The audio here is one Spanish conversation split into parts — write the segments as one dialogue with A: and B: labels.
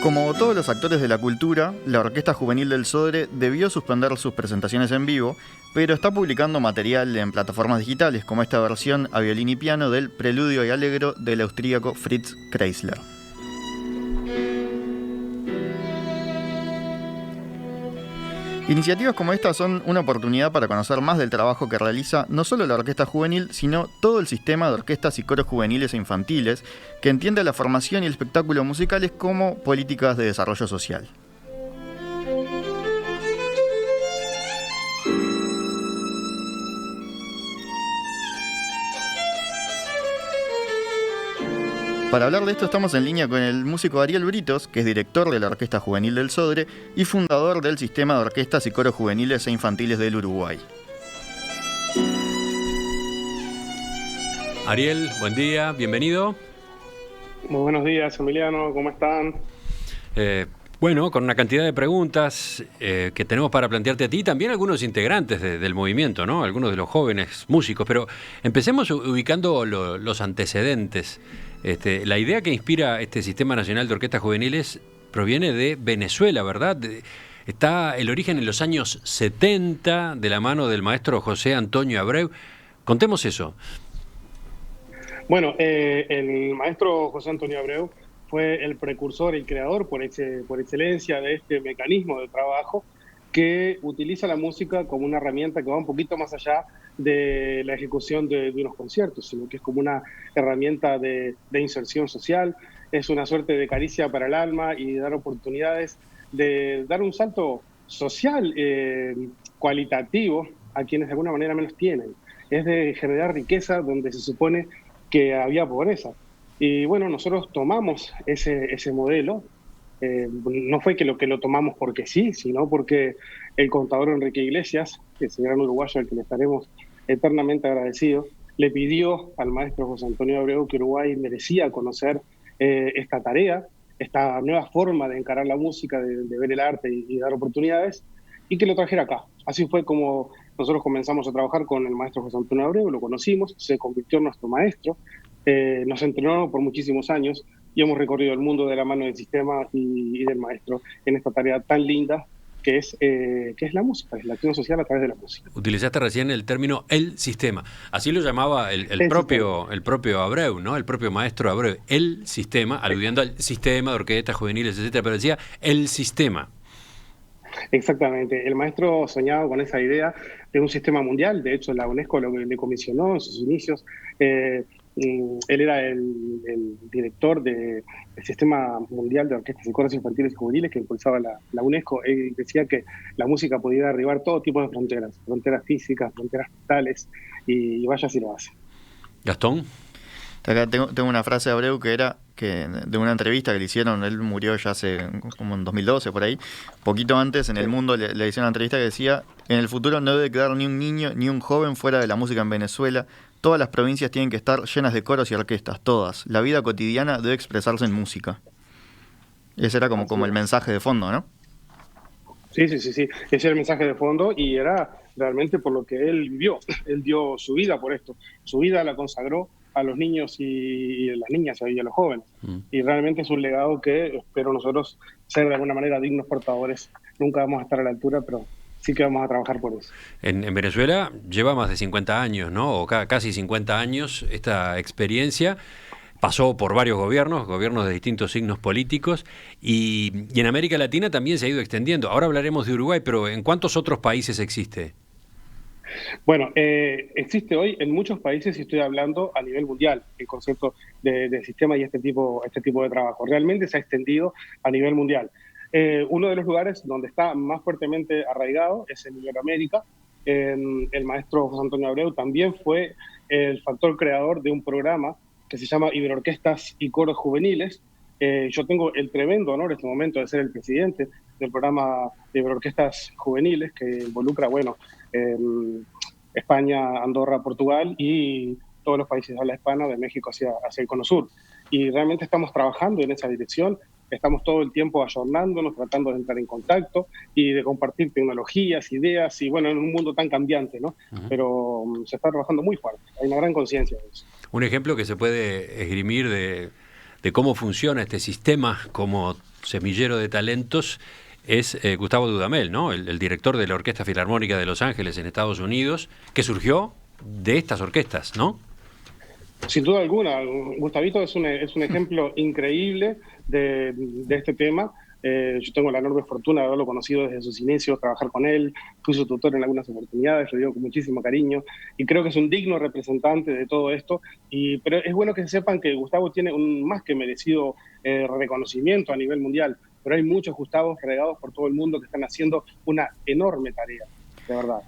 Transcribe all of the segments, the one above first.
A: Como todos los actores de la cultura, la Orquesta Juvenil del Sodre debió suspender sus presentaciones en vivo, pero está publicando material en plataformas digitales, como esta versión a violín y piano del Preludio y Allegro del austríaco Fritz Kreisler. Iniciativas como esta son una oportunidad para conocer más del trabajo que realiza no solo la Orquesta Juvenil, sino todo el sistema de orquestas y coros juveniles e infantiles, que entiende la formación y el espectáculo musicales como políticas de desarrollo social. Para hablar de esto estamos en línea con el músico Ariel Britos, que es director de la Orquesta Juvenil del Sodre y fundador del Sistema de Orquestas y Coros Juveniles e Infantiles del Uruguay.
B: Ariel, buen día, bienvenido.
C: Muy buenos días, Emiliano, ¿cómo están?
B: Bueno, con una cantidad de preguntas que tenemos para plantearte a ti, también algunos integrantes del movimiento, ¿no? Algunos de los jóvenes músicos, pero empecemos ubicando los antecedentes. La idea que inspira este Sistema Nacional de Orquestas Juveniles proviene de Venezuela, ¿verdad? Está el origen en los años 70 de la mano del maestro José Antonio Abreu. Contemos eso.
C: Bueno, el maestro José Antonio Abreu fue el precursor, el creador por excelencia de este mecanismo de trabajo que utiliza la música como una herramienta que va un poquito más allá de la ejecución de unos conciertos, sino que es como una herramienta de inserción social, es una suerte de caricia para el alma y dar oportunidades de dar un salto social cualitativo a quienes de alguna manera menos tienen. Es de generar riqueza donde se supone que había pobreza. Y bueno, nosotros tomamos ese modelo. No fue que lo tomamos porque sí, sino porque el contador Enrique Iglesias, ese gran uruguayo al que le estaremos eternamente agradecidos, le pidió al maestro José Antonio Abreu que Uruguay merecía conocer esta tarea, esta nueva forma de encarar la música, de ver el arte y dar oportunidades, y que lo trajera acá. Así fue como nosotros comenzamos a trabajar con el maestro José Antonio Abreu, lo conocimos, se convirtió en nuestro maestro, nos entrenó por muchísimos años y hemos recorrido el mundo de la mano del sistema y del maestro en esta tarea tan linda que es la música, es la acción social a través de la música.
B: Utilizaste recién el término el sistema. Así lo llamaba el propio Abreu, ¿no? El propio maestro Abreu. El sistema, aludiendo al sistema de orquestas juveniles, etcétera, pero decía el sistema.
C: Exactamente. El maestro soñaba con esa idea de un sistema mundial. De hecho, la UNESCO lo que le comisionó en sus inicios. Él era el director del Sistema Mundial de Orquestas y Coros Infantiles y Juveniles que impulsaba la UNESCO. Él decía que la música podía derribar todo tipo de fronteras físicas, fronteras mentales, y vaya si lo hace.
B: Gastón.
A: Acá tengo una frase de Abreu que era que de una entrevista que le hicieron, él murió ya hace como en 2012 por ahí, poquito antes en El Mundo le hicieron una entrevista que decía: en el futuro no debe quedar ni un niño ni un joven fuera de la música en Venezuela, todas las provincias tienen que estar llenas de coros y orquestas, todas, la vida cotidiana debe expresarse en música. Ese era como el mensaje de fondo, ¿no?
C: Sí, ese era el mensaje de fondo y era realmente por lo que él vivió. Él dio su vida por esto, su vida la consagró a los niños y a las niñas y a los jóvenes. Y realmente es un legado que espero nosotros ser de alguna manera dignos portadores. Nunca vamos a estar a la altura, pero sí que vamos a trabajar por eso.
B: En Venezuela lleva más de 50 años, ¿no? O casi 50 años esta experiencia. Pasó por varios gobiernos de distintos signos políticos, y en América Latina también se ha ido extendiendo. Ahora hablaremos de Uruguay, pero ¿en cuántos otros países existe?
C: Bueno, existe hoy en muchos países, y estoy hablando a nivel mundial, el concepto de sistema y este tipo de trabajo. Realmente se ha extendido a nivel mundial. Uno de los lugares donde está más fuertemente arraigado es en Iberoamérica. El maestro José Antonio Abreu también fue el factor creador de un programa que se llama Iberorquestas y Coros Juveniles. Yo tengo el tremendo honor en este momento de ser el presidente del programa de Iberorquestas Juveniles, que involucra, España, Andorra, Portugal y todos los países de habla hispana, de México hacia el Cono Sur. Y realmente estamos trabajando en esa dirección, estamos todo el tiempo ayornándonos, tratando de entrar en contacto y de compartir tecnologías, ideas, y en un mundo tan cambiante, ¿no? Uh-huh. Pero se está trabajando muy fuerte, hay una gran conciencia de eso.
B: Un ejemplo que se puede esgrimir de cómo funciona este sistema, como semillero de talentos es Gustavo Dudamel, ¿no? El director de la Orquesta Filarmónica de Los Ángeles en Estados Unidos, que surgió de estas orquestas, ¿no?
C: Sin duda alguna, Gustavito es un ejemplo increíble de este tema. Yo tengo la enorme fortuna de haberlo conocido desde sus inicios, trabajar con él, fui su tutor en algunas oportunidades, lo digo con muchísimo cariño, y creo que es un digno representante de todo esto. Pero es bueno que sepan que Gustavo tiene un más que merecido reconocimiento a nivel mundial, pero hay muchos Gustavos regados por todo el mundo que están haciendo una enorme tarea, de verdad.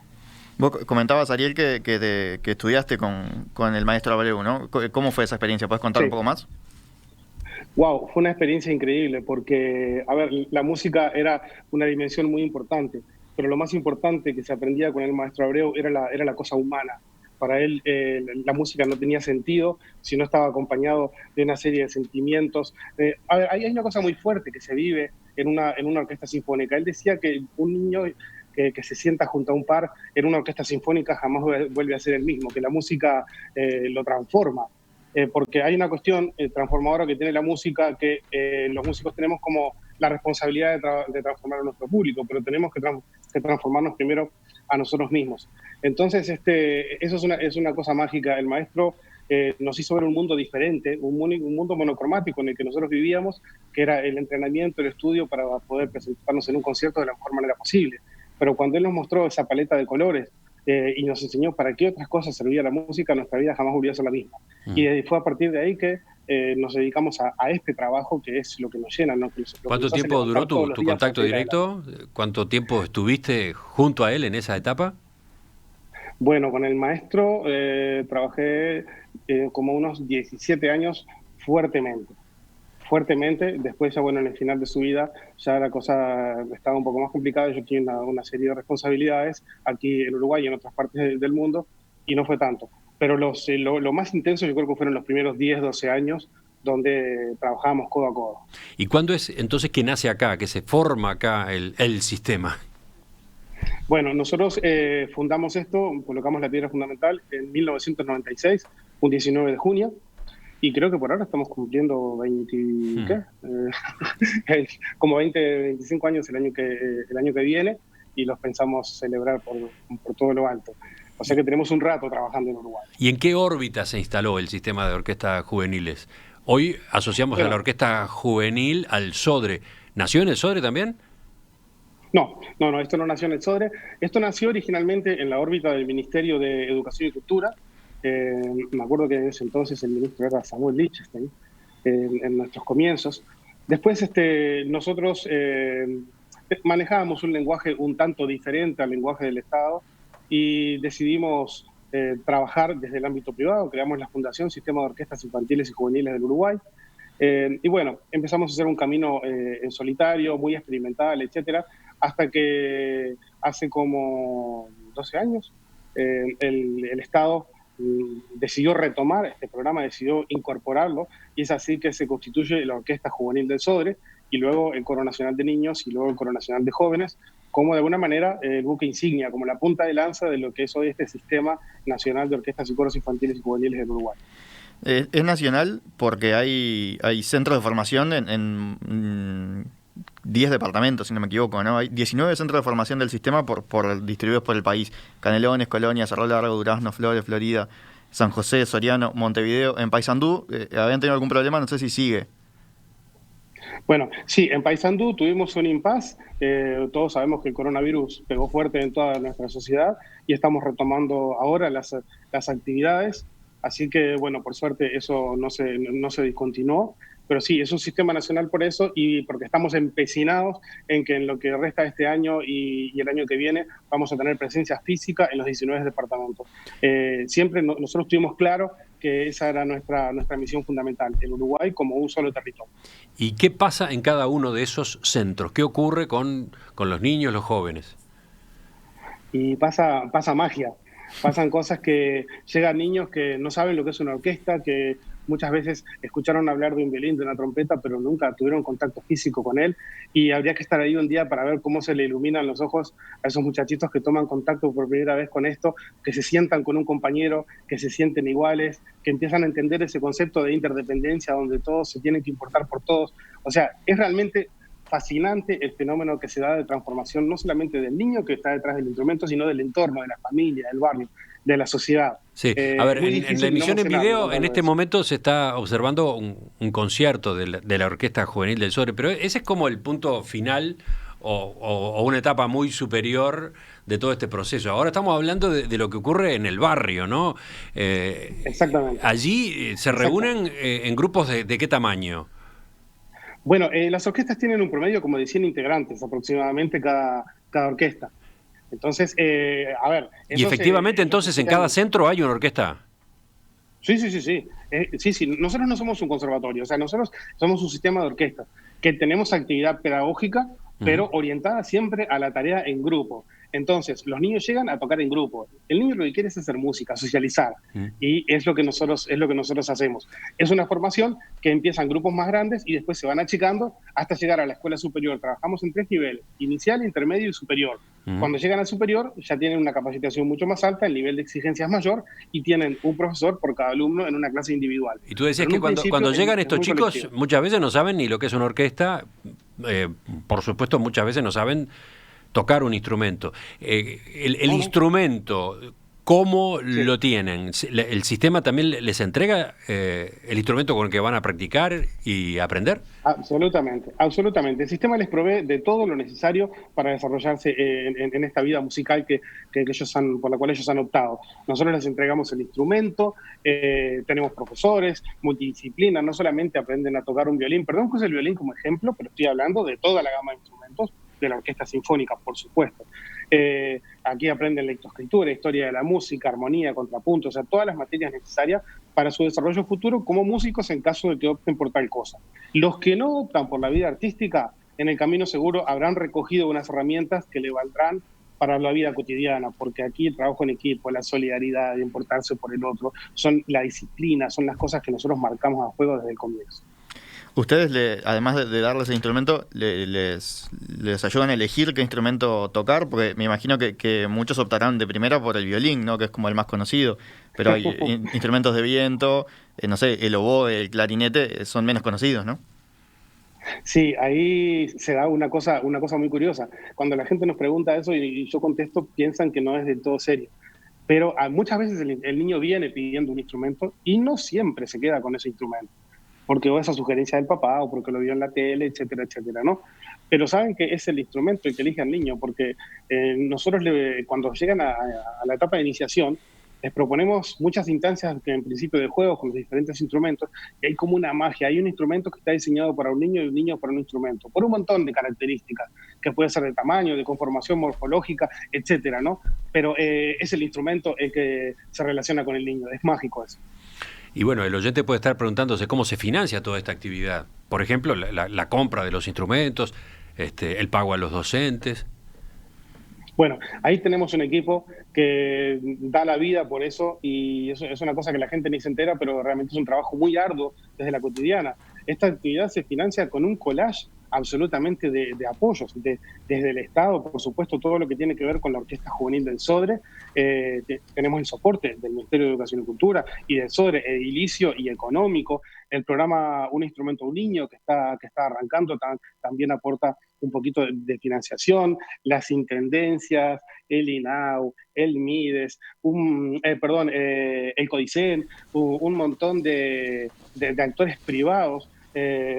A: Vos comentabas, Ariel, que estudiaste con el maestro Abreu, ¿no? ¿Cómo fue esa experiencia? ¿Puedes contar un poco más?
C: Wow, fue una experiencia increíble porque, a ver, la música era una dimensión muy importante, pero lo más importante que se aprendía con el maestro Abreu era la cosa humana. Para él la música no tenía sentido si no estaba acompañado de una serie de sentimientos. A ver, hay una cosa muy fuerte que se vive en una orquesta sinfónica. Él decía que un niño que se sienta junto a un par en una orquesta sinfónica jamás vuelve a ser el mismo, que la música lo transforma. Porque hay una cuestión transformadora que tiene la música, que los músicos tenemos como la responsabilidad de transformar a nuestro público, pero tenemos que transformarnos primero a nosotros mismos. Entonces, eso es una cosa mágica. El maestro nos hizo ver un mundo diferente, un mundo monocromático en el que nosotros vivíamos, que era el entrenamiento, el estudio para poder presentarnos en un concierto de la mejor manera posible. Pero cuando él nos mostró esa paleta de colores y nos enseñó para qué otras cosas servía la música, nuestra vida jamás volvió a ser la misma. Y fue a partir de ahí que nos dedicamos a este trabajo, que es lo que nos llena, ¿no?
B: ¿Cuánto tiempo duró tu contacto directo? ¿Cuánto tiempo estuviste junto a él en esa etapa?
C: Bueno, con el maestro trabajé como unos 17 años fuertemente. Después ya, bueno, en el final de su vida ya la cosa estaba un poco más complicada. Yo tenía una serie de responsabilidades aquí en Uruguay y en otras partes del mundo, y no fue tanto. Pero lo más intenso yo creo que fueron los primeros 10, 12 años, donde trabajábamos codo a codo.
B: ¿Y cuándo es entonces que nace acá, que se forma acá el sistema?
C: Bueno, nosotros fundamos esto, colocamos la piedra fundamental en 1996, un 19 de junio, y creo que por ahora estamos cumpliendo como 20, 25 años el año que viene, y los pensamos celebrar por todo lo alto. O sea que tenemos un rato trabajando en Uruguay.
B: ¿Y en qué órbita se instaló el sistema de orquestas juveniles? Hoy asociamos a la orquesta juvenil al SODRE. ¿Nació en el SODRE también?
C: No, esto no nació en el SODRE. Esto nació originalmente en la órbita del Ministerio de Educación y Cultura. Me acuerdo que en ese entonces el ministro era Samuel Lichtenstein, en nuestros comienzos. Después nosotros manejábamos un lenguaje un tanto diferente al lenguaje del Estado y decidimos trabajar desde el ámbito privado. Creamos la Fundación Sistema de Orquestas Infantiles y Juveniles del Uruguay. Y bueno, empezamos a hacer un camino en solitario, muy experimental, etcétera, hasta que hace como 12 años el Estado decidió retomar este programa, decidió incorporarlo, y es así que se constituye la Orquesta Juvenil del SODRE, y luego el Coro Nacional de Niños, y luego el Coro Nacional de Jóvenes, como de alguna manera el buque insignia, como la punta de lanza de lo que es hoy este Sistema Nacional de Orquestas y Coros Infantiles y Juveniles del Uruguay.
A: Es nacional porque hay centros de formación en 10 departamentos, si no me equivoco, ¿no? Hay 19 centros de formación del sistema distribuidos por el país. Canelones, Colonia, Cerro Largo, Durazno, Flores, Florida, San José, Soriano, Montevideo. En Paysandú habían tenido algún problema, no sé si sigue.
C: Bueno, sí, en Paysandú tuvimos un impasse. Todos sabemos que el coronavirus pegó fuerte en toda nuestra sociedad y estamos retomando ahora las actividades. Así que, bueno, por suerte eso no se discontinuó. Pero sí, es un sistema nacional por eso, y porque estamos empecinados en que en lo que resta de este año y el año que viene vamos a tener presencia física en los 19 departamentos. Siempre nosotros tuvimos claro que esa era nuestra misión fundamental, el Uruguay como un solo territorio.
B: ¿Y qué pasa en cada uno de esos centros? ¿Qué ocurre con los niños, los jóvenes?
C: Y pasa magia. Pasan cosas que llegan niños que no saben lo que es una orquesta, que muchas veces escucharon hablar de un violín, de una trompeta, pero nunca tuvieron contacto físico con él, y habría que estar ahí un día para ver cómo se le iluminan los ojos a esos muchachitos que toman contacto por primera vez con esto, que se sientan con un compañero, que se sienten iguales, que empiezan a entender ese concepto de interdependencia donde todos se tienen que importar por todos. O sea, es realmente fascinante el fenómeno que se da de transformación, no solamente del niño que está detrás del instrumento, sino del entorno, de la familia, del barrio, de la sociedad.
B: Sí, a ver, en la emisión
C: no
B: en video, en
C: contando
B: este
C: eso.
B: momento se está observando un concierto de la Orquesta Juvenil del Sobre, pero ese es como el punto final o una etapa muy superior de todo este proceso. Ahora estamos hablando de lo que ocurre en el barrio, ¿no?
C: Exactamente.
B: Allí se reúnen en grupos de qué tamaño.
C: Bueno, las orquestas tienen un promedio como de 100 integrantes aproximadamente cada orquesta. Entonces, a ver...
B: Y efectivamente, entonces, en cada centro hay una orquesta.
C: Sí, sí, sí, sí. Sí. Nosotros no somos un conservatorio, o sea, nosotros somos un sistema de orquesta, que tenemos actividad pedagógica, pero orientada siempre a la tarea en grupo. Entonces, los niños llegan a tocar en grupo. El niño lo que quiere es hacer música, socializar, y es lo que nosotros hacemos. Es una formación que empieza en grupos más grandes y después se van achicando hasta llegar a la escuela superior. Trabajamos en 3 niveles, inicial, intermedio y superior. Cuando llegan al superior ya tienen una capacitación mucho más alta, el nivel de exigencia es mayor y tienen un profesor por cada alumno en una clase individual.
B: Y tú decías que cuando llegan estos chicos
C: colectivo.
B: muchas veces no saben ni lo que es una orquesta, por supuesto muchas veces no saben tocar un instrumento. El instrumento, ¿cómo lo tienen? ¿El sistema también les entrega el instrumento con el que van a practicar y aprender?
C: Absolutamente, absolutamente. El sistema les provee de todo lo necesario para desarrollarse en esta vida musical por la cual ellos han optado. Nosotros les entregamos el instrumento, tenemos profesores, multidisciplina, no solamente aprenden a tocar un violín, perdón que use el violín como ejemplo, pero estoy hablando de toda la gama de instrumentos de la orquesta sinfónica, por supuesto. Aquí aprenden lectoescritura, historia de la música, armonía, contrapunto, o sea, todas las materias necesarias para su desarrollo futuro como músicos en caso de que opten por tal cosa. Los que no optan por la vida artística, en el camino seguro habrán recogido unas herramientas que le valdrán para la vida cotidiana, porque aquí el trabajo en equipo, la solidaridad, de importarse por el otro, son la disciplina, son las cosas que nosotros marcamos a juego desde el comienzo.
A: Ustedes, además de darles el instrumento, les ayudan a elegir qué instrumento tocar, porque me imagino que muchos optarán de primera por el violín, ¿no? Que es como el más conocido, pero hay instrumentos de viento, no sé, el oboe, el clarinete, son menos conocidos, ¿no?
C: Sí, ahí se da una cosa muy curiosa. Cuando la gente nos pregunta eso y yo contesto, piensan que no es del todo serio. Pero muchas veces el niño viene pidiendo un instrumento y no siempre se queda con ese instrumento, porque o esa sugerencia del papá o porque lo vio en la tele, etcétera, etcétera, ¿no? Pero saben que es el instrumento el que elige al niño, porque nosotros cuando llegan a la etapa de iniciación, les proponemos muchas instancias en principio de juegos con los diferentes instrumentos, y hay como una magia, hay un instrumento que está diseñado para un niño y un niño para un instrumento, por un montón de características, que puede ser de tamaño, de conformación morfológica, etcétera, ¿no? Pero es el instrumento el que se relaciona con el niño, es mágico eso.
B: Y bueno, el oyente puede estar preguntándose cómo se financia toda esta actividad. Por ejemplo, la compra de los instrumentos, el pago a los docentes.
C: Bueno, ahí tenemos un equipo que da la vida por eso y eso es una cosa que la gente ni se entera, pero realmente es un trabajo muy arduo desde la cotidiana. Esta actividad se financia con un collage absolutamente de apoyos, desde el Estado, por supuesto, todo lo que tiene que ver con la Orquesta Juvenil del Sodre. Tenemos el soporte del Ministerio de Educación y Cultura y del Sodre, edilicio y económico. El programa Un Instrumento a un Niño, que está arrancando, también aporta un poquito de financiación, las intendencias, el INAU, el MIDES, el CODICEN, un montón de actores privados,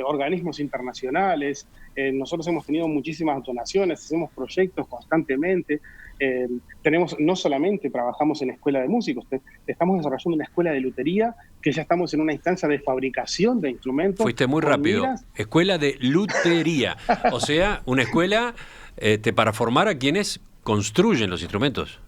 C: organismos internacionales. Nosotros hemos tenido muchísimas donaciones, hacemos proyectos constantemente. No solamente trabajamos en escuela de músicos, estamos desarrollando una escuela de lutería, que ya estamos en una instancia de fabricación de instrumentos.
B: Fuiste muy rápido. Escuela de lutería. O sea, una escuela para formar a quienes construyen los instrumentos.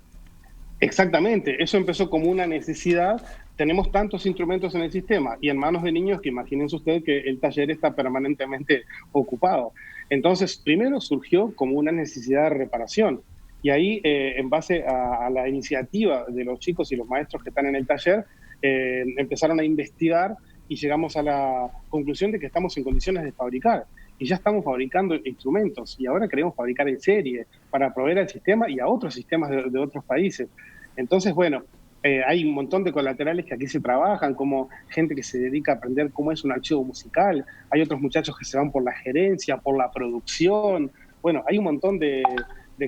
C: Exactamente, eso empezó como una necesidad. Tenemos tantos instrumentos en el sistema y en manos de niños que imagínense ustedes que el taller está permanentemente ocupado. Entonces, primero surgió como una necesidad de reparación. Y ahí, en base a la iniciativa de los chicos y los maestros que están en el taller, empezaron a investigar y llegamos a la conclusión de que estamos en condiciones de fabricar. Y ya estamos fabricando instrumentos y ahora queremos fabricar en serie para proveer al sistema y a otros sistemas de otros países. Entonces, bueno, hay un montón de colaterales que aquí se trabajan, como gente que se dedica a aprender cómo es un archivo musical, hay otros muchachos que se van por la gerencia, por la producción. Bueno, hay un montón de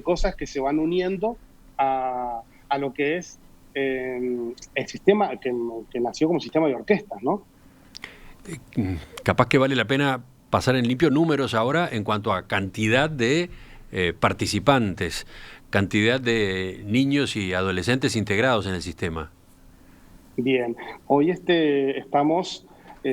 C: cosas que se van uniendo a lo que es el sistema que nació como sistema de orquestas, ¿no?
B: Capaz que vale la pena pasar en limpio números ahora en cuanto a cantidad de participantes, cantidad de niños y adolescentes integrados en el sistema.
C: Bien, hoy estamos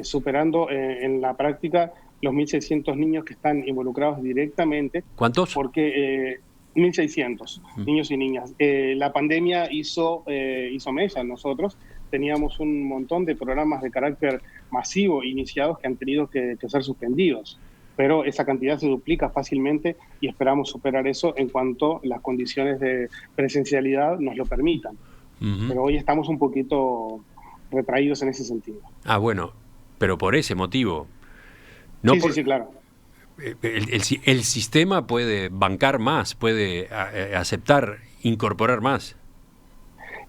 C: superando en la práctica los 1.600 niños que están involucrados directamente.
B: ¿Cuántos?
C: Porque 1.600 niños y niñas. La pandemia hizo mella en nosotros. Teníamos un montón de programas de carácter masivo iniciados que han tenido que ser suspendidos. Pero esa cantidad se duplica fácilmente y esperamos superar eso en cuanto las condiciones de presencialidad nos lo permitan. Pero hoy estamos un poquito retraídos en ese sentido.
B: Ah, bueno, pero por ese motivo. No
C: sí, sí, claro.
B: El sistema puede bancar más, puede aceptar, incorporar más.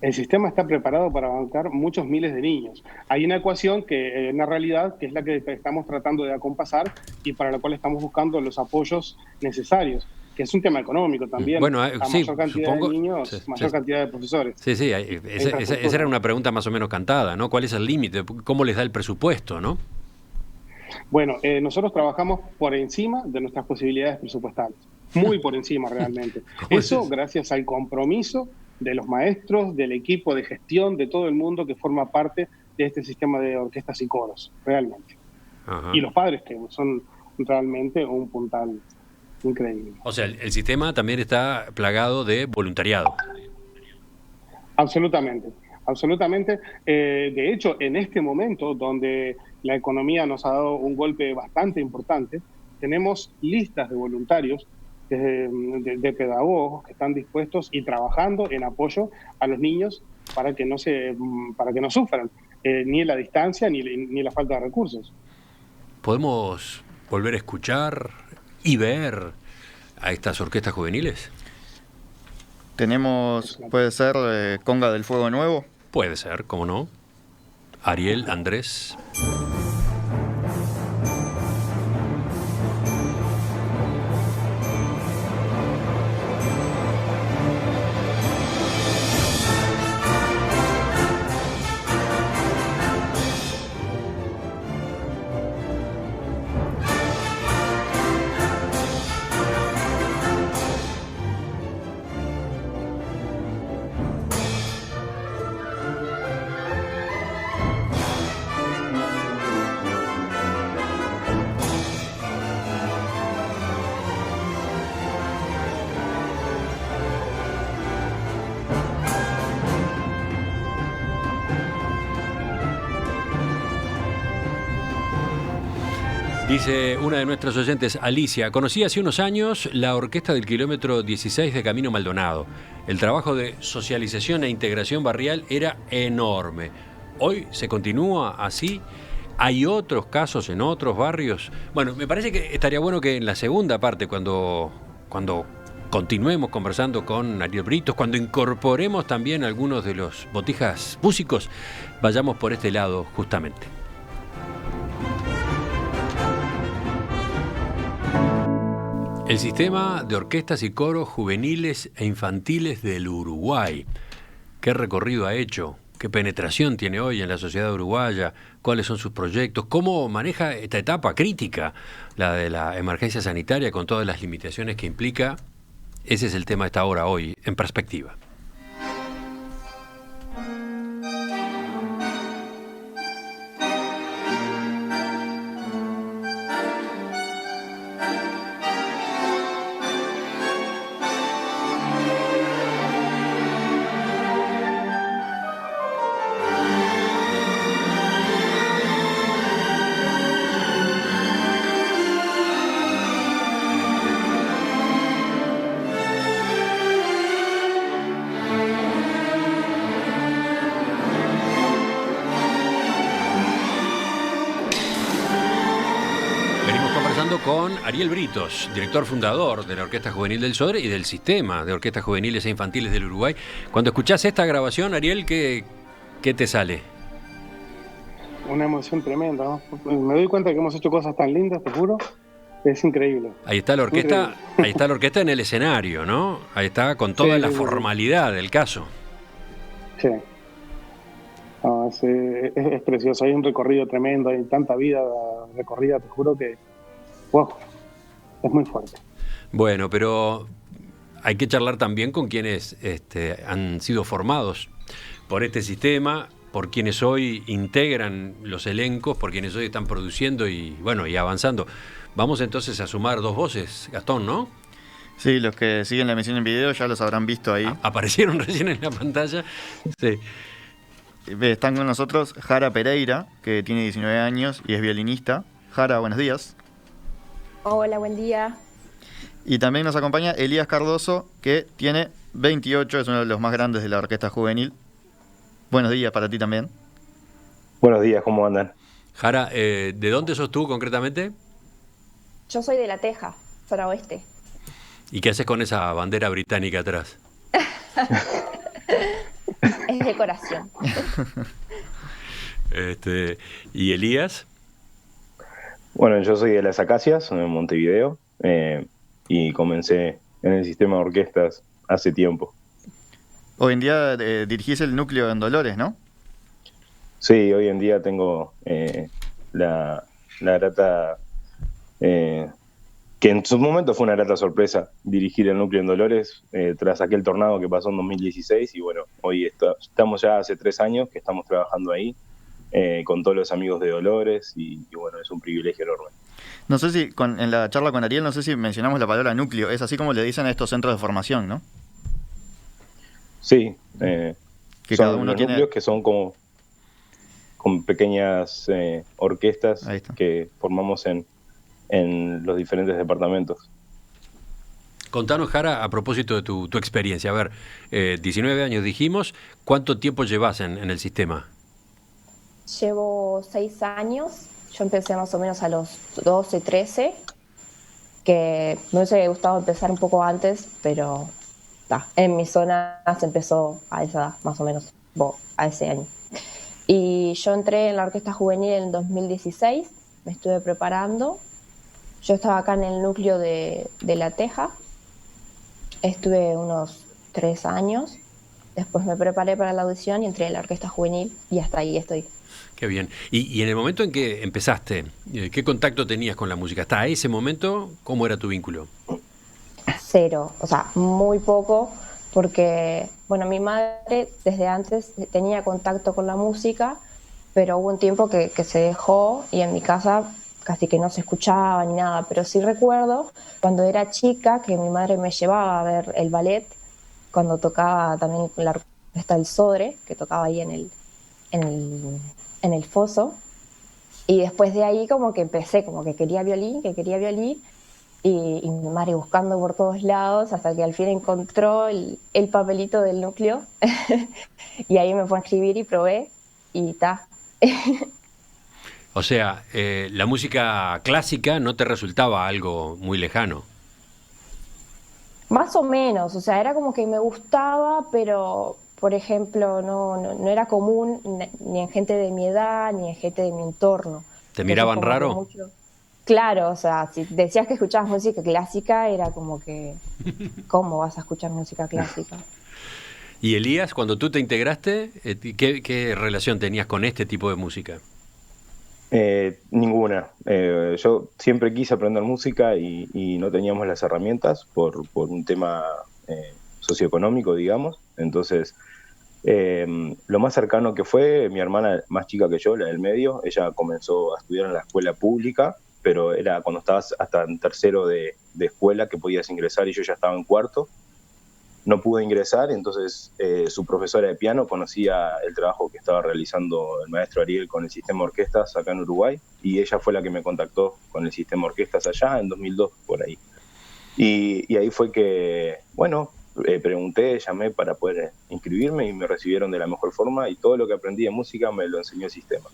C: El sistema está preparado para bancar muchos miles de niños. Hay una ecuación, una realidad, que es la que estamos tratando de acompasar y para la cual estamos buscando los apoyos necesarios, que es un tema económico también.
B: Bueno, sí,
C: mayor cantidad
B: supongo,
C: de niños, mayor cantidad de profesores.
B: Sí, esa era una pregunta más o menos cantada, ¿no? ¿Cuál es el límite? ¿Cómo les da el presupuesto, no?
C: Bueno, nosotros trabajamos por encima de nuestras posibilidades presupuestales, muy por encima realmente. Eso gracias al compromiso de los maestros, del equipo de gestión, de todo el mundo que forma parte de este sistema de orquestas y coros, realmente. Ajá. Y los padres, que son realmente un puntal increíble.
B: O sea, el sistema también está plagado de voluntariado.
C: Absolutamente, absolutamente. De hecho, en este momento, donde la economía nos ha dado un golpe bastante importante, tenemos listas de voluntarios de pedagogos que están dispuestos y trabajando en apoyo a los niños para que no sufran ni la distancia ni la falta de recursos.
B: ¿Podemos volver a escuchar y ver a estas orquestas juveniles?
A: Puede ser Conga del Fuego Nuevo.
B: Puede ser, ¿cómo no? Ariel, Andrés. Dice una de nuestras oyentes, Alicia, conocí hace unos años la orquesta del kilómetro 16 de Camino Maldonado. El trabajo de socialización e integración barrial era enorme. Hoy se continúa así. ¿Hay otros casos en otros barrios? Bueno, me parece que estaría bueno que en la segunda parte, cuando continuemos conversando con Ariel Britos, cuando incorporemos también algunos de los botijas músicos, vayamos por este lado justamente. El sistema de orquestas y coros juveniles e infantiles del Uruguay. ¿Qué recorrido ha hecho? ¿Qué penetración tiene hoy en la sociedad uruguaya? ¿Cuáles son sus proyectos? ¿Cómo maneja esta etapa crítica, la de la emergencia sanitaria, con todas las limitaciones que implica? Ese es el tema de esta hora hoy, en perspectiva. conversando con Ariel Britos, director fundador de la Orquesta Juvenil del Sodre y del Sistema de Orquestas Juveniles e Infantiles del Uruguay. Cuando escuchás esta grabación, Ariel, ¿qué te sale?
C: Una emoción tremenda, ¿no? Me doy cuenta que hemos hecho cosas tan lindas, te juro. Es increíble.
B: Ahí está la orquesta, ahí está la orquesta en el escenario, ¿no? Ahí está con toda la formalidad del caso.
C: Sí. No, es precioso, hay un recorrido tremendo, hay tanta vida recorrida, te juro que wow, es muy fuerte.
B: Bueno, pero hay que charlar también con quienes han sido formados por este sistema, por quienes hoy integran los elencos, por quienes hoy están produciendo y avanzando. Vamos entonces a sumar dos voces, Gastón, ¿no?
A: Sí, los que siguen la emisión en video ya los habrán visto ahí.
B: Aparecieron recién en la pantalla. Sí.
A: Están con nosotros Jara Pereira, que tiene 19 años y es violinista. Jara, buenos días.
D: Hola, buen día.
A: Y también nos acompaña Elías Cardoso, que tiene 28, es uno de los más grandes de la orquesta juvenil. Buenos días para ti también.
E: Buenos días, ¿cómo andan?
B: Jara, ¿de dónde sos tú concretamente?
D: Yo soy de La Teja, zona oeste.
B: ¿Y qué haces con esa bandera británica atrás?
D: Es decoración.
B: ¿Y Elías?
E: Bueno, yo soy de Las Acacias, en Montevideo, y comencé en el sistema de orquestas hace tiempo.
A: Hoy en día dirigís el núcleo en Dolores, ¿no?
E: Sí, hoy en día tengo la grata, que en su momento fue una grata sorpresa dirigir el núcleo en Dolores tras aquel tornado que pasó en 2016 y bueno, hoy estamos ya hace 3 años que estamos trabajando ahí con todos los amigos de Dolores y bueno, es un privilegio enorme.
A: No sé si en la charla con Ariel, no sé si mencionamos la palabra núcleo, es así como le dicen a estos centros de formación, ¿no?
E: Sí,
A: que
E: son
A: cada uno
E: los
A: tiene...
E: núcleos que son como con pequeñas orquestas que formamos en los diferentes departamentos.
B: Contanos, Jara, a propósito de tu experiencia. A ver, 19 años dijimos, ¿cuánto tiempo llevas en el sistema?
D: Llevo 6 años. Yo empecé más o menos a los 12, 13, que me hubiese gustado empezar un poco antes, pero en mi zona se empezó a esa edad, más o menos, a ese año. Y yo entré en la orquesta juvenil en 2016, me estuve preparando. Yo estaba acá en el núcleo de La Teja, estuve unos 3 años, después me preparé para la audición y entré en la orquesta juvenil y hasta ahí estoy.
B: Qué bien. Y en el momento en que empezaste, ¿qué contacto tenías con la música? Hasta ese momento, ¿cómo era tu vínculo?
D: Cero, o sea, muy poco, porque, bueno, mi madre desde antes tenía contacto con la música, pero hubo un tiempo que se dejó y en mi casa casi que no se escuchaba ni nada, pero sí recuerdo cuando era chica que mi madre me llevaba a ver el ballet, cuando tocaba también la orquesta del Sodre, que tocaba ahí en el foso, y después de ahí como que empecé, como que quería violín, y mi madre buscando por todos lados hasta que al fin encontró el papelito del núcleo y ahí me fue a inscribir y probé y ta.
B: O sea, la música clásica no te resultaba algo muy lejano.
D: Más o menos, o sea, era como que me gustaba, pero, por ejemplo, no era común ni en gente de mi edad, ni en gente de mi entorno.
B: ¿Te miraban raro?
D: Mucho... Claro, o sea, si decías que escuchabas música clásica, era como que, ¿cómo vas a escuchar música clásica?
B: Y Elías, cuando tú te integraste, ¿qué relación tenías con este tipo de música?
E: Ninguna. Yo siempre quise aprender música y no teníamos las herramientas por un tema socioeconómico, digamos. Entonces, lo más cercano que fue mi hermana más chica que yo, la del medio. Ella comenzó a estudiar en la escuela pública, pero era cuando estabas hasta en tercero de escuela que podías ingresar y yo ya estaba en cuarto. No pude ingresar, entonces su profesora de piano conocía el trabajo que estaba realizando el maestro Ariel con el sistema orquestas acá en Uruguay y ella fue la que me contactó con el sistema orquestas allá en 2002, por ahí. Y ahí fue que, bueno, pregunté, llamé para poder inscribirme y me recibieron de la mejor forma y todo lo que aprendí de música me lo enseñó el sistema.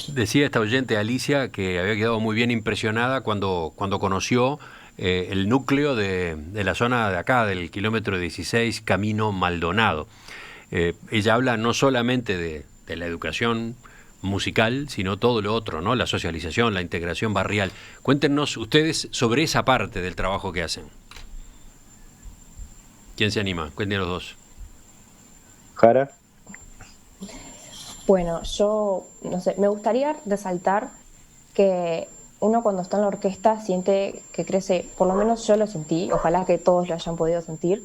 B: Decía esta oyente Alicia que había quedado muy bien impresionada cuando conoció el núcleo de la zona de acá, del kilómetro 16, Camino Maldonado. Ella habla no solamente de la educación musical, sino todo lo otro, ¿no? La socialización, la integración barrial. Cuéntenos ustedes sobre esa parte del trabajo que hacen. ¿Quién se anima? Cuéntenos los dos.
E: Jara.
D: Bueno, yo, no sé, me gustaría resaltar que uno cuando está en la orquesta siente que crece, por lo menos yo lo sentí, ojalá que todos lo hayan podido sentir,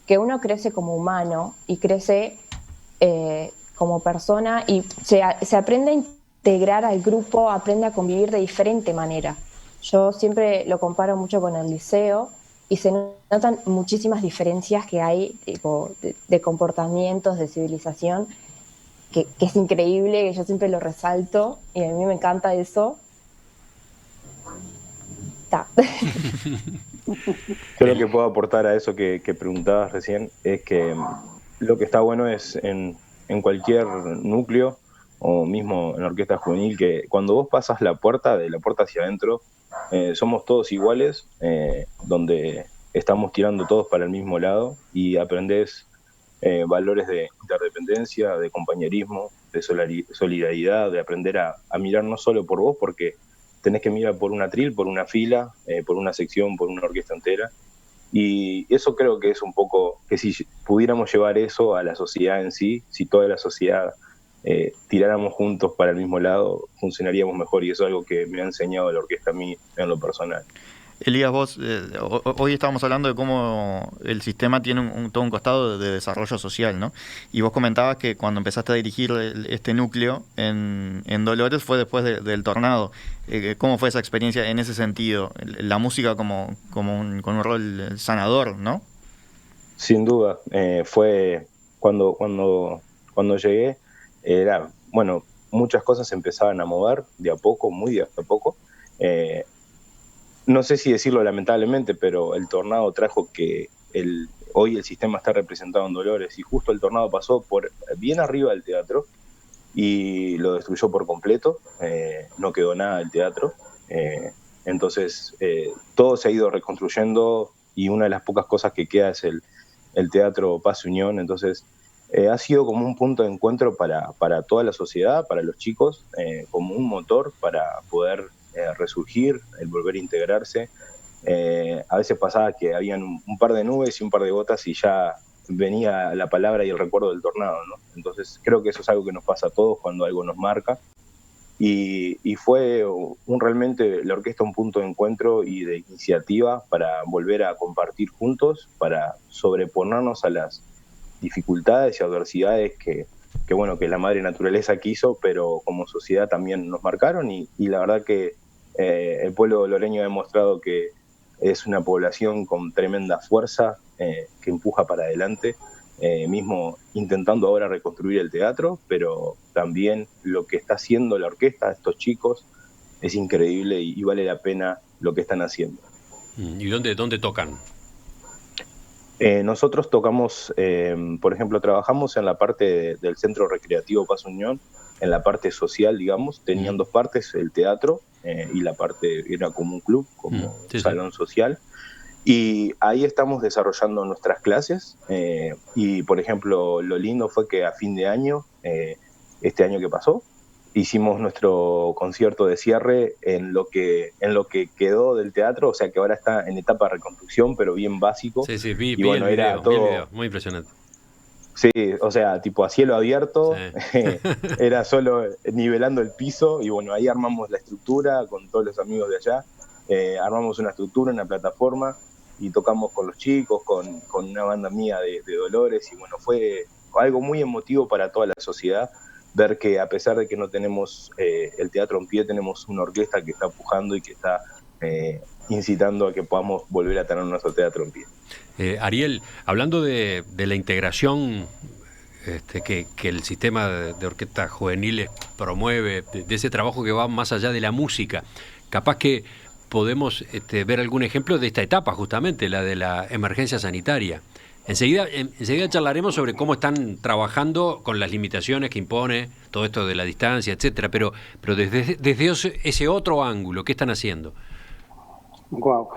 D: que uno crece como humano y crece como persona y se aprende a integrar al grupo, aprende a convivir de diferente manera. Yo siempre lo comparo mucho con el liceo y se notan muchísimas diferencias que hay tipo, de comportamientos, de civilización, que es increíble, que yo siempre lo resalto y a mí me encanta eso.
E: Yo lo que puedo aportar a eso que preguntabas recién es que lo que está bueno es en cualquier núcleo o mismo en la orquesta juvenil que cuando vos pasas de la puerta hacia adentro, somos todos iguales, donde estamos tirando todos para el mismo lado y aprendés valores de interdependencia, de compañerismo, de solidaridad, de aprender a mirar no solo por vos, porque tenés que mirar por un atril, por una fila, por una sección, por una orquesta entera. Y eso creo que es un poco, que si pudiéramos llevar eso a la sociedad en sí, si toda la sociedad tiráramos juntos para el mismo lado, funcionaríamos mejor, y eso es algo que me ha enseñado la orquesta a mí en lo personal.
A: Elías, vos, hoy estábamos hablando de cómo el sistema tiene todo un costado de desarrollo social, ¿no? Y vos comentabas que cuando empezaste a dirigir este núcleo en Dolores fue después del tornado. ¿Cómo fue esa experiencia en ese sentido? La música con un rol sanador, ¿no?
E: Sin duda, fue cuando llegué, era, bueno, muchas cosas se empezaban a mover de a poco, muy de a poco. No sé si decirlo lamentablemente, pero el tornado trajo que hoy el sistema está representado en Dolores, y justo el tornado pasó por bien arriba del teatro y lo destruyó por completo. No quedó nada del teatro. Entonces todo se ha ido reconstruyendo y una de las pocas cosas que queda es el Teatro Paz y Unión. Entonces ha sido como un punto de encuentro para toda la sociedad, para los chicos, como un motor para poder resurgir, el volver a integrarse. A veces pasaba que habían un par de nubes y un par de gotas y ya venía la palabra y el recuerdo del tornado, ¿no? Entonces creo que eso es algo que nos pasa a todos cuando algo nos marca, y fue realmente la orquesta un punto de encuentro y de iniciativa para volver a compartir juntos, para sobreponernos a las dificultades y adversidades que la madre naturaleza quiso, pero como sociedad también nos marcaron, y la verdad que el pueblo doloreño ha demostrado que es una población con tremenda fuerza, que empuja para adelante, mismo intentando ahora reconstruir el teatro, pero también lo que está haciendo la orquesta, estos chicos, es increíble y vale la pena lo que están haciendo.
B: ¿Y dónde tocan?
E: Nosotros tocamos, por ejemplo, trabajamos en la parte del Centro Recreativo Paz Unión, en la parte social, digamos. Tenían dos partes, el teatro, y la parte era como un club, como salón social. Y ahí estamos desarrollando nuestras clases, y por ejemplo lo lindo fue que a fin de año, este año que pasó, hicimos nuestro concierto de cierre en lo que quedó del teatro, o sea que ahora está en etapa de reconstrucción, pero bien básico.
B: Sí, vi
E: bueno,
B: el
E: era
B: video,
E: todo
B: muy impresionante.
E: Sí, o sea, tipo a cielo abierto,
B: Sí.
E: Era solo nivelando el piso, y bueno, ahí armamos la estructura con todos los amigos de allá, armamos una estructura, una plataforma, y tocamos con los chicos, con una banda mía de Dolores, y bueno, fue algo muy emotivo para toda la sociedad, ver que a pesar de que no tenemos el teatro en pie, tenemos una orquesta que está empujando y que está incitando a que podamos volver a tener nuestro teatro en pie.
B: Ariel, hablando de la integración que el sistema de orquestas juveniles promueve, de ese trabajo que va más allá de la música, capaz que podemos ver algún ejemplo de esta etapa, justamente, la de la emergencia sanitaria. Enseguida charlaremos sobre cómo están trabajando con las limitaciones que impone todo esto de la distancia, etcétera, pero desde ese otro ángulo, ¿qué están haciendo?
C: Wow.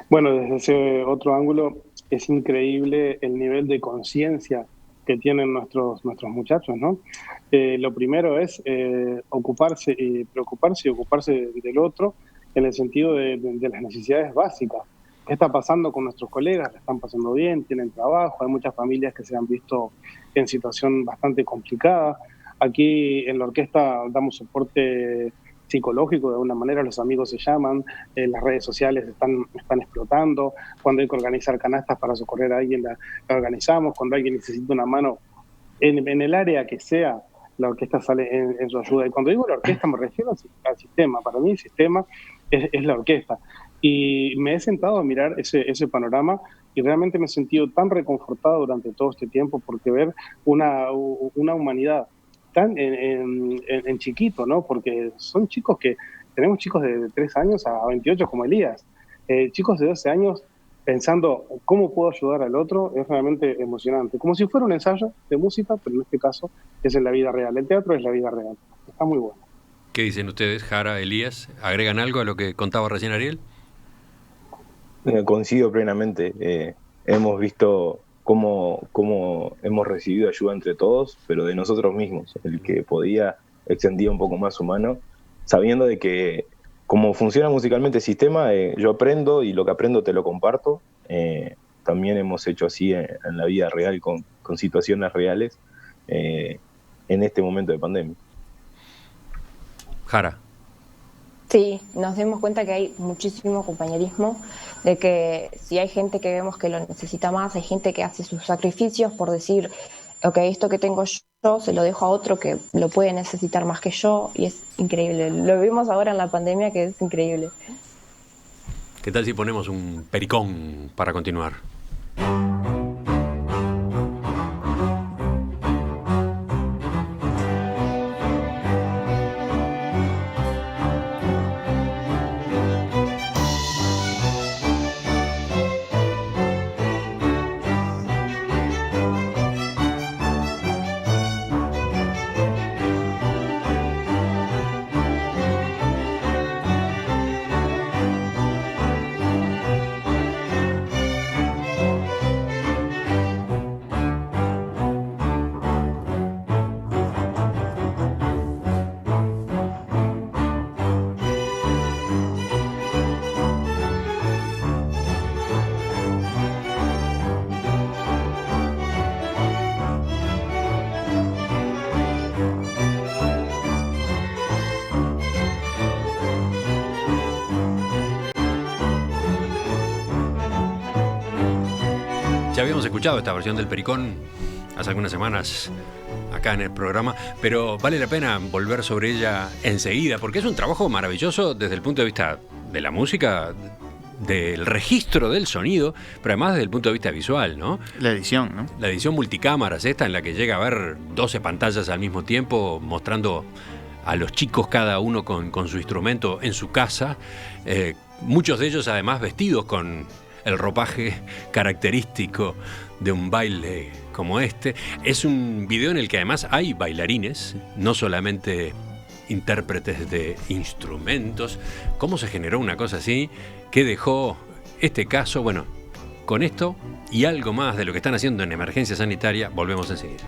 C: Bueno, desde ese otro ángulo es increíble el nivel de conciencia que tienen nuestros muchachos, ¿no? Lo primero es ocuparse y preocuparse y ocuparse del otro en el sentido de las necesidades básicas. ¿Qué está pasando con nuestros colegas? ¿Le están pasando bien? ¿Tienen trabajo? Hay muchas familias que se han visto en situación bastante complicada. Aquí en la orquesta damos soporte psicológico, de alguna manera los amigos se llaman, las redes sociales están explotando, cuando hay que organizar canastas para socorrer a alguien la organizamos, cuando alguien necesita una mano en el área que sea, la orquesta sale en su ayuda. Y cuando digo la orquesta me refiero al sistema, para mí el sistema es la orquesta. Y me he sentado a mirar ese panorama y realmente me he sentido tan reconfortado durante todo este tiempo porque ver una humanidad tan en chiquito, ¿no? Porque son chicos tenemos chicos de 3 años a 28 como Elías, chicos de 12 años pensando cómo puedo ayudar al otro, es realmente emocionante. Como si fuera un ensayo de música, pero en este caso es en la vida real. El teatro es la vida real. Está muy bueno.
B: ¿Qué dicen ustedes, Jara, Elías? ¿Agregan algo a lo que contaba recién Ariel?
E: Coincido plenamente. Hemos visto cómo hemos recibido ayuda entre todos, pero de nosotros mismos. El que podía extendía un poco más su mano, sabiendo de que como funciona musicalmente el sistema, yo aprendo y lo que aprendo te lo comparto. También hemos hecho así en la vida real con situaciones reales en este momento de pandemia.
B: Jara.
D: Sí, nos dimos cuenta que hay muchísimo compañerismo, de que si hay gente que vemos que lo necesita más, hay gente que hace sus sacrificios por decir, ok, esto que tengo yo se lo dejo a otro que lo puede necesitar más que yo, y es increíble. Lo vimos ahora en la pandemia, que es increíble.
B: ¿Qué tal si ponemos un pericón para continuar? Ya habíamos escuchado esta versión del Pericón hace algunas semanas acá en el programa, pero vale la pena volver sobre ella enseguida, porque es un trabajo maravilloso desde el punto de vista de la música, del registro del sonido, pero además desde el punto de vista visual, ¿no?
A: La edición, ¿no?
B: La edición multicámaras esta en la que llega a ver 12 pantallas al mismo tiempo, mostrando a los chicos cada uno con su instrumento en su casa, muchos de ellos además vestidos con el ropaje característico de un baile como este. Es un video en el que además hay bailarines, no solamente intérpretes de instrumentos. ¿Cómo se generó una cosa así? ¿Qué dejó este caso? Bueno, con esto y algo más de lo que están haciendo en emergencia sanitaria, volvemos enseguida.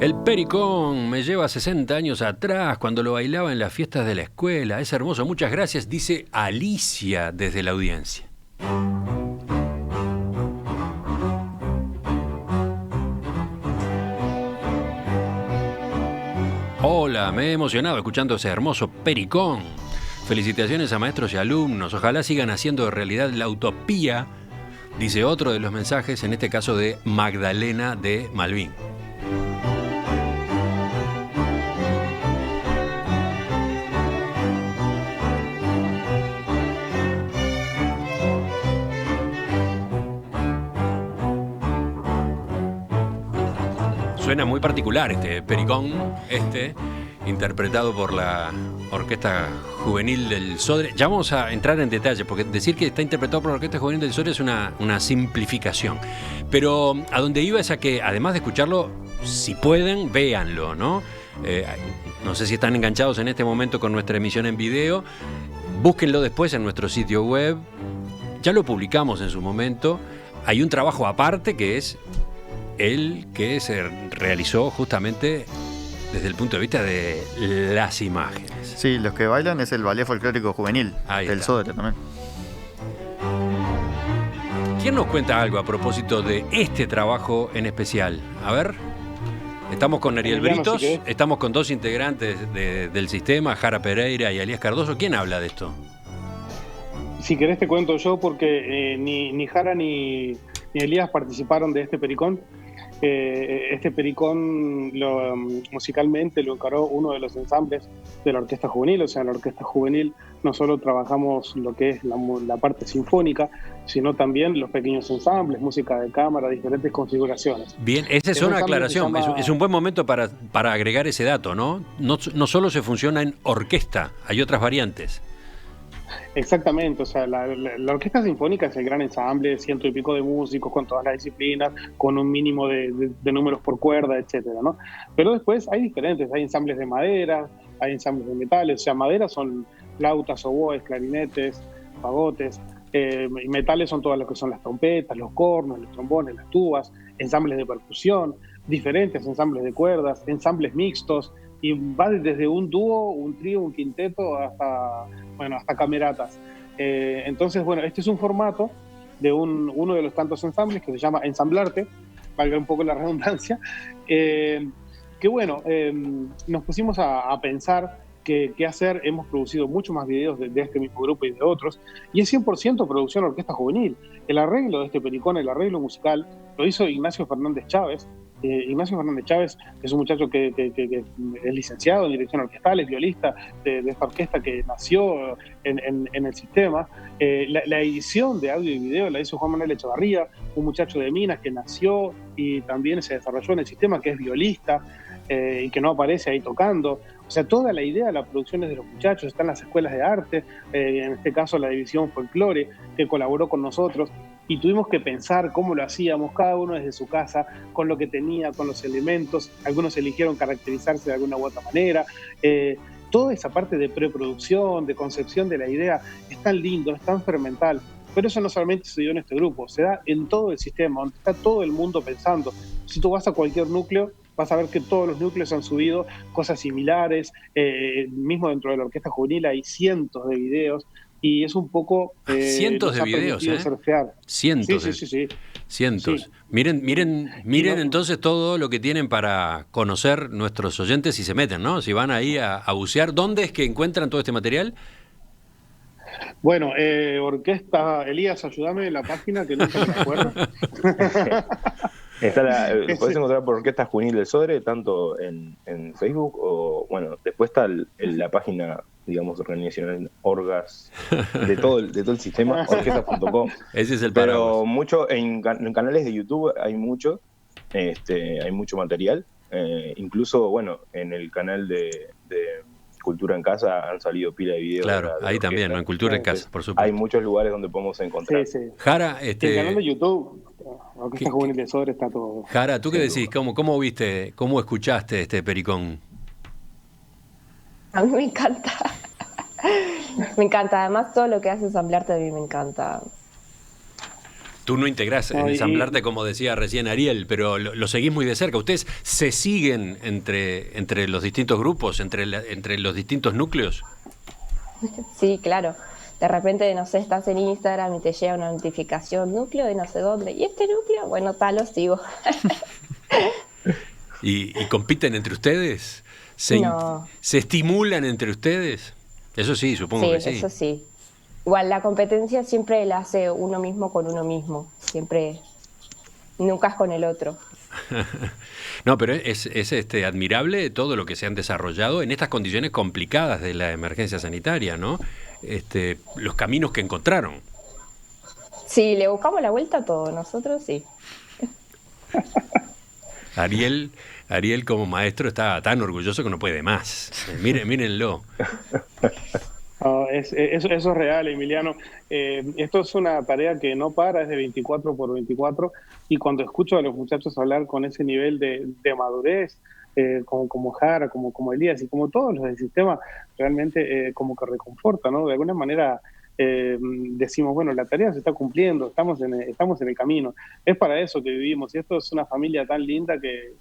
B: El Pericón me lleva 60 años atrás, cuando lo bailaba en las fiestas de la escuela. Es hermoso, muchas gracias, dice Alicia desde la audiencia. Hola, me he emocionado escuchando ese hermoso Pericón. Felicitaciones a maestros y alumnos. Ojalá sigan haciendo realidad la utopía, dice otro de los mensajes, en este caso de Magdalena de Malvin. Suena muy particular este Pericón, interpretado por la Orquesta Juvenil del Sodre. Ya vamos a entrar en detalle, porque decir que está interpretado por la Orquesta Juvenil del Sodre es una simplificación. Pero a donde iba es a que, además de escucharlo, si pueden, véanlo, ¿no? No sé si están enganchados en este momento con nuestra emisión en video. Búsquenlo después en nuestro sitio web. Ya lo publicamos en su momento. Hay un trabajo aparte que es el que se realizó justamente desde el punto de vista de las imágenes.
A: Sí, los que bailan es el Ballet Folclórico Juvenil del Sodre también.
B: ¿Quién nos cuenta algo a propósito de este trabajo en especial? A ver, estamos con Ariel Britos, estamos con dos integrantes del sistema, Jara Pereira y Elías Cardoso. ¿Quién habla de esto?
C: Si querés te cuento yo, porque ni Jara ni Elías participaron de este pericón. Este pericón musicalmente lo encaró uno de los ensambles de la Orquesta Juvenil. O sea, en la Orquesta Juvenil no solo trabajamos lo que es la parte sinfónica, sino también los pequeños ensambles, música de cámara, diferentes configuraciones.
B: Bien, esa es una aclaración, es un buen momento para agregar ese dato, ¿no? No solo se funciona en orquesta, hay otras variantes.
C: Exactamente, o sea, la orquesta sinfónica es el gran ensamble, 100 y pico de músicos con todas las disciplinas, con un mínimo de números por cuerda, etcétera, ¿no? Pero después hay diferentes, hay ensambles de madera, hay ensambles de metales. O sea, madera son flautas, oboes, clarinetes, fagotes, y metales son todas las que son las trompetas, los cornos, los trombones, las tubas, ensambles de percusión, diferentes ensambles de cuerdas, ensambles mixtos, y va desde un dúo, un trío, un quinteto, hasta cameratas. Entonces, bueno, este es un formato de uno de los tantos ensambles que se llama Ensamblarte, valga un poco la redundancia, que bueno, nos pusimos a pensar qué hacer. Hemos producido muchos más videos de este mismo grupo y de otros, y es 100% producción Orquesta Juvenil. El arreglo de este pericón, el arreglo musical, lo hizo Ignacio Fernández Chávez. Ignacio Fernández Chávez es un muchacho que es licenciado en dirección orquestal, es violista de esta orquesta que nació en el sistema. La edición de audio y video la hizo Juan Manuel Echevarría, un muchacho de Minas que nació y también se desarrolló en el sistema, que es violista y que no aparece ahí tocando. O sea, toda la idea de la producción es de los muchachos, están las escuelas de arte, en este caso la división Folclore, que colaboró con nosotros, y tuvimos que pensar cómo lo hacíamos, cada uno desde su casa, con lo que tenía, con los elementos. Algunos eligieron caracterizarse de alguna u otra manera. Toda esa parte de preproducción, de concepción de la idea, es tan lindo, es tan fermental. Pero eso no solamente se dio en este grupo, se da en todo el sistema, donde está todo el mundo pensando. Si tú vas a cualquier núcleo, vas a ver que todos los núcleos han subido cosas similares. Mismo dentro de la Orquesta Juvenil hay cientos de videos, y es un poco...
B: cientos de videos,
C: surfear.
B: Cientos.
C: Sí.
B: Cientos.
C: Sí.
B: Miren entonces todo lo que tienen para conocer nuestros oyentes si se meten, ¿no? Si van ahí a bucear. ¿Dónde es que encuentran todo este material?
C: Bueno, Orquesta... Elías, ayúdame, la página que nunca me acuerdo.
E: Podés encontrar por Orquesta Juvenil del Sodre, tanto en Facebook o, bueno, después está la página, digamos, organizacional Orgas, de todo el sistema, orquesta.com.
B: Ese es el
E: Pero
B: paraguas.
E: mucho en canales de YouTube hay mucho material. Incluso, bueno, en el canal de Cultura en Casa han salido pila de videos.
B: Claro, ahí también, ¿no? En Cultura en Casa, por supuesto.
E: Hay muchos lugares donde podemos encontrar.
C: Sí.
B: Jara,
C: En el canal de YouTube, Orquesta Juvenil del Sodre, está todo.
B: Jara, ¿tú qué decís? ¿Cómo viste, cómo escuchaste este pericón?
D: A mí me encanta. Me encanta. Además, todo lo que hace Ensamblarte a mí me encanta.
B: Tú no integrás en Ensamblarte, como decía recién Ariel, pero lo seguís muy de cerca. ¿Ustedes se siguen entre los distintos grupos, entre los distintos núcleos?
D: Sí, claro. De repente, no sé, estás en Instagram y te llega una notificación, núcleo de no sé dónde. ¿Y este núcleo? Bueno, tal, lo sigo.
B: ¿Y compiten entre ustedes?
D: No.
B: ¿Se estimulan entre ustedes? Eso sí, supongo que sí.
D: Eso sí. Igual la competencia siempre la hace uno mismo con uno mismo. Siempre, nunca es con el otro.
B: No, pero es admirable todo lo que se han desarrollado en estas condiciones complicadas de la emergencia sanitaria, ¿no? Los caminos que encontraron.
D: Sí, le buscamos la vuelta a todo, nosotros sí.
B: Ariel como maestro está tan orgulloso que no puede más. Mírenlo.
C: Eso es real, Emiliano. Esto es una tarea que no para, es de 24 por 24, y cuando escucho a los muchachos hablar con ese nivel de madurez, como Jara, como Elías y como todos los del sistema, realmente como que reconforta, ¿no? De alguna manera decimos, bueno, la tarea se está cumpliendo, estamos en el camino. Es para eso que vivimos, y esto es una familia tan linda que,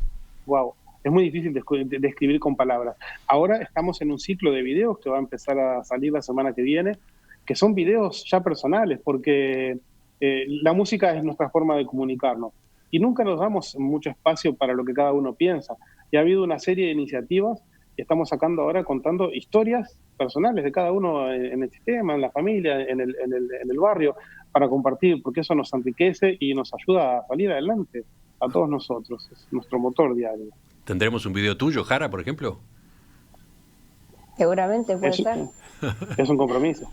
C: wow, es muy difícil de describir con palabras. Ahora estamos en un ciclo de videos que va a empezar a salir la semana que viene, que son videos ya personales, porque la música es nuestra forma de comunicarnos y nunca nos damos mucho espacio para lo que cada uno piensa. Y ha habido una serie de iniciativas que estamos sacando ahora contando historias personales de cada uno en el sistema, en la familia, en el barrio, para compartir, porque eso nos enriquece y nos ayuda a salir adelante a todos nosotros. Es nuestro motor diario.
B: ¿Tendremos un video tuyo, Jara, por ejemplo?
D: Seguramente puede ser.
C: Es un compromiso.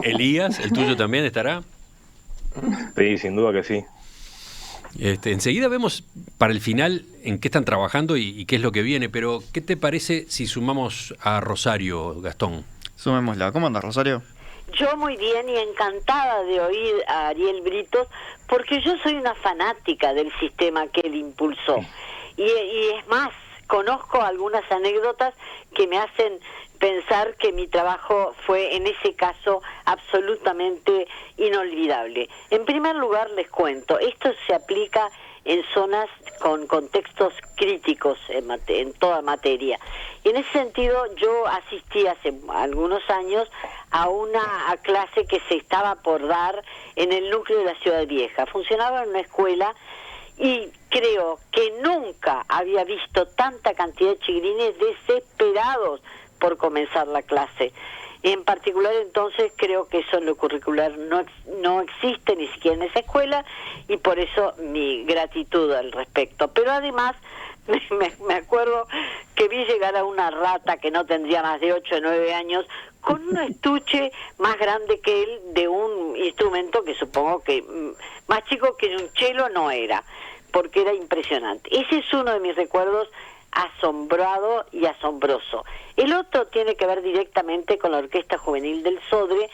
B: Elías, ¿el tuyo también estará?
E: Sí, sin duda que sí.
B: Enseguida vemos para el final en qué están trabajando y qué es lo que viene, pero ¿qué te parece si sumamos a Rosario, Gastón?
A: Sumémosla. ¿Cómo andas, Rosario?
F: Yo muy bien y encantada de oír a Ariel Britos, porque yo soy una fanática del sistema que él impulsó. Y es más, conozco algunas anécdotas que me hacen pensar que mi trabajo fue en ese caso absolutamente inolvidable. En primer lugar les cuento, esto se aplica en zonas con contextos críticos en toda materia. Y en ese sentido yo asistí hace algunos años a una clase que se estaba por dar en el núcleo de la Ciudad Vieja. Funcionaba en una escuela y creo que nunca había visto tanta cantidad de chiquilines desesperados por comenzar la clase. En particular, entonces, creo que eso en lo curricular no existe ni siquiera en esa escuela, y por eso mi gratitud al respecto. Pero además, me acuerdo que vi llegar a una rata que no tendría más de 8 o 9 años, con un estuche más grande que él de un instrumento que supongo que más chico que un cello no era, porque era impresionante. Ese es uno de mis recuerdos asombrado y asombroso. El otro tiene que ver directamente con la Orquesta Juvenil del Sodre,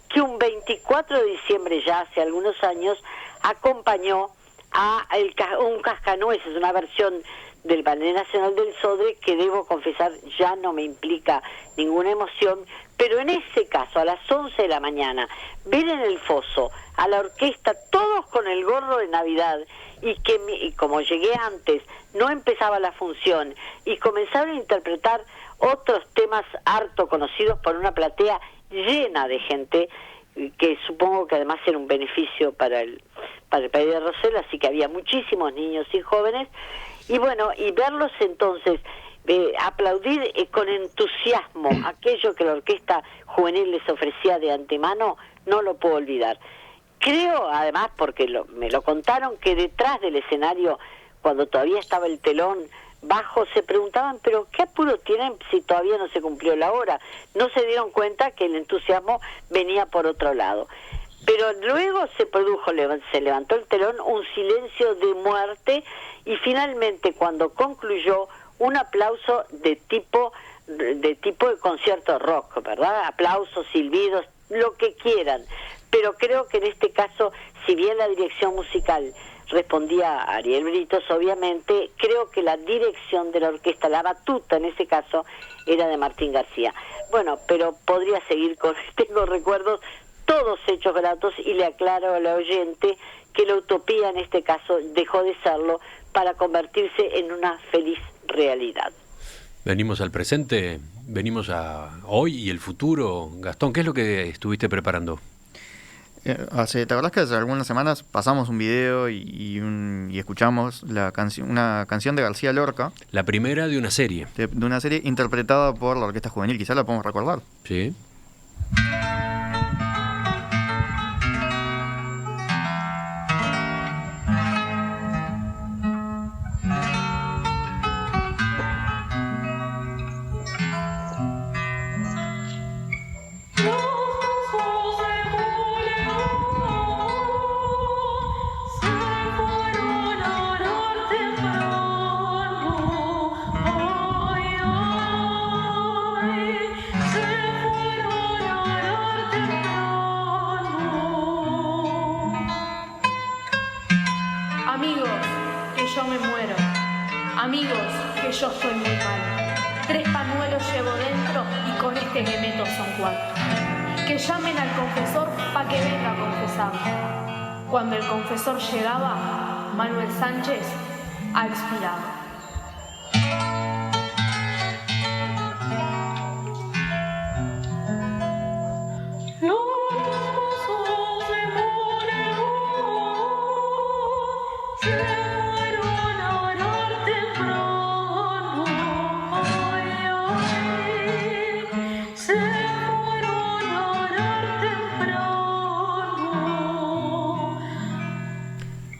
F: que un 24 de diciembre ya hace algunos años acompañó a un cascanueces, una versión del Ballet Nacional del Sodre que debo confesar ya no me implica ninguna emoción, pero en ese caso a las 11 de la mañana ver en el foso a la orquesta todos con el gorro de Navidad y como llegué antes no empezaba la función y comenzaron a interpretar otros temas harto conocidos por una platea llena de gente, que supongo que además era un beneficio para el país de Rosell, así que había muchísimos niños y jóvenes, y bueno, y verlos entonces aplaudir con entusiasmo aquello que la Orquesta Juvenil les ofrecía de antemano, no lo puedo olvidar. Creo, además, porque me lo contaron, que detrás del escenario, cuando todavía estaba el telón bajo, se preguntaban, pero ¿qué apuro tienen si todavía no se cumplió la hora? No se dieron cuenta que el entusiasmo venía por otro lado. Pero luego se levantó el telón, un silencio de muerte, y finalmente cuando concluyó, un aplauso de tipo de concierto rock, ¿verdad? Aplausos, silbidos, lo que quieran. Pero creo que en este caso, si bien la dirección musical respondía a Ariel Britos, obviamente, creo que la dirección de la orquesta, la batuta en ese caso, era de Martín García. Bueno, pero podría seguir tengo recuerdos, todos hechos gratos, y le aclaro al oyente que la utopía en este caso dejó de serlo para convertirse en una feliz realidad.
B: Venimos al presente, venimos a hoy y el futuro. Gastón, ¿qué es lo que estuviste preparando?
A: ¿Te acordás que hace algunas semanas pasamos un video y escuchamos una canción de García Lorca?
B: La primera de una serie.
A: De una serie interpretada por la Orquesta Juvenil, quizás la podemos recordar.
B: Sí.
G: Amigos, que yo soy muy mal. 3 pañuelos llevo dentro y con este que meto son 4. Que llamen al confesor pa' que venga a confesar. Cuando el confesor llegaba, Manuel Sánchez ha expirado.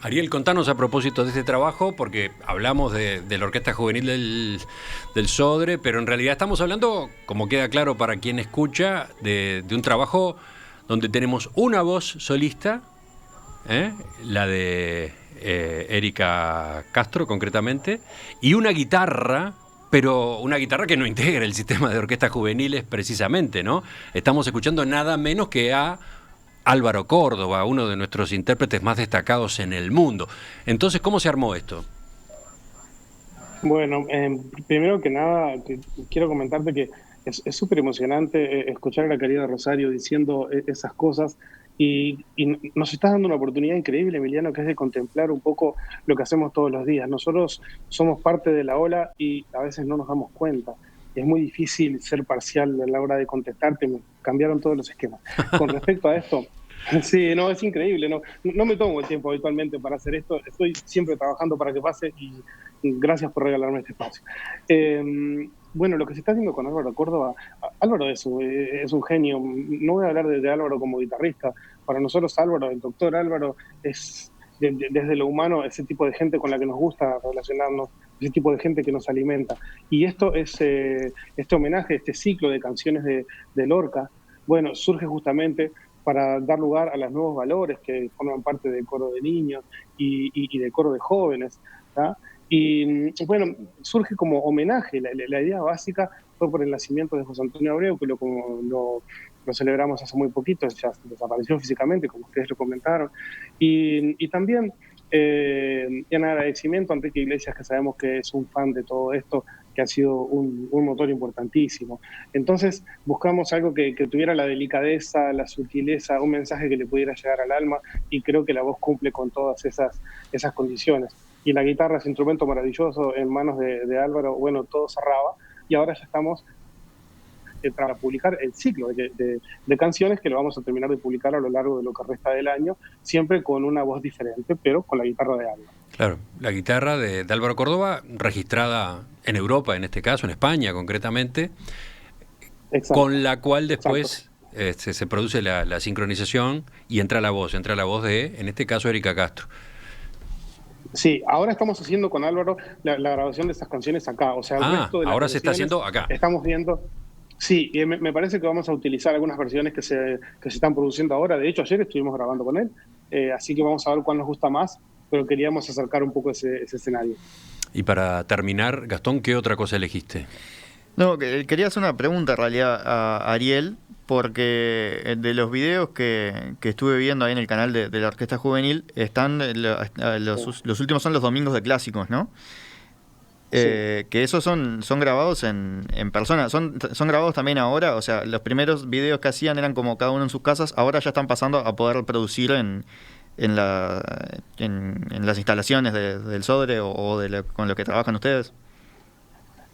B: Ariel, contanos a propósito de este trabajo, porque hablamos de la Orquesta Juvenil del Sodre, pero en realidad estamos hablando, como queda claro para quien escucha, de un trabajo donde tenemos una voz solista, la de Erika Castro concretamente, y una guitarra, pero una guitarra que no integra el sistema de orquestas juveniles precisamente, ¿no? Estamos escuchando nada menos que a Álvaro Córdoba, uno de nuestros intérpretes más destacados en el mundo. Entonces, ¿cómo se armó esto?
C: Bueno, primero que nada, quiero comentarte que es súper emocionante escuchar a la querida Rosario diciendo esas cosas y nos estás dando una oportunidad increíble, Emiliano, que es de contemplar un poco lo que hacemos todos los días. Nosotros somos parte de la ola y a veces no nos damos cuenta. Es muy difícil ser parcial a la hora de contestarte, me cambiaron todos los esquemas. Con respecto a esto, sí, no, es increíble, no me tomo el tiempo habitualmente para hacer esto, estoy siempre trabajando para que pase y gracias por regalarme este espacio. Bueno, lo que se está haciendo con Álvaro Córdoba, Álvaro es un genio, no voy a hablar de Álvaro como guitarrista, para nosotros Álvaro, el doctor Álvaro, es desde lo humano ese tipo de gente con la que nos gusta relacionarnos, ese tipo de gente que nos alimenta. Y esto es, este homenaje, este ciclo de canciones de Lorca, bueno, surge justamente para dar lugar a los nuevos valores que forman parte del coro de niños y del coro de jóvenes, ¿tá? Y bueno, surge como homenaje, la idea básica fue por el nacimiento de José Antonio Abreu, que lo celebramos hace muy poquito, ya desapareció físicamente, como ustedes lo comentaron, y también en agradecimiento a Enrique Iglesias, que sabemos que es un fan de todo esto, que ha sido un motor importantísimo. Entonces buscamos algo que tuviera la delicadeza, la sutileza, un mensaje que le pudiera llegar al alma, y creo que la voz cumple con todas esas condiciones. Y la guitarra es un instrumento maravilloso en manos de Álvaro, bueno, todo cerraba, y ahora ya estamos para publicar el ciclo de canciones que lo vamos a terminar de publicar a lo largo de lo que resta del año, siempre con una voz diferente, pero con la guitarra de Álvaro.
B: Claro, la guitarra de Álvaro Córdoba, registrada en Europa, en este caso, en España concretamente, exacto, con la cual después se produce la sincronización y entra la voz de, en este caso, Erika Castro.
C: Sí, ahora estamos haciendo con Álvaro la grabación de esas canciones acá. O sea, el resto de
B: ahora se está haciendo acá.
C: Estamos viendo. Sí, me parece que vamos a utilizar algunas versiones que se están produciendo ahora. De hecho, ayer estuvimos grabando con él, así que vamos a ver cuál nos gusta más, pero queríamos acercar un poco ese escenario.
B: Y para terminar, Gastón, ¿qué otra cosa elegiste?
A: No, quería hacer una pregunta en realidad a Ariel, porque de los videos que estuve viendo ahí en el canal de la Orquesta Juvenil, están los últimos son los domingos de clásicos, ¿no? Sí. Que esos son grabados en persona, son grabados también ahora, o sea, los primeros videos que hacían eran como cada uno en sus casas, ahora ya están pasando a poder producir en las instalaciones del Sodre o con lo que trabajan ustedes.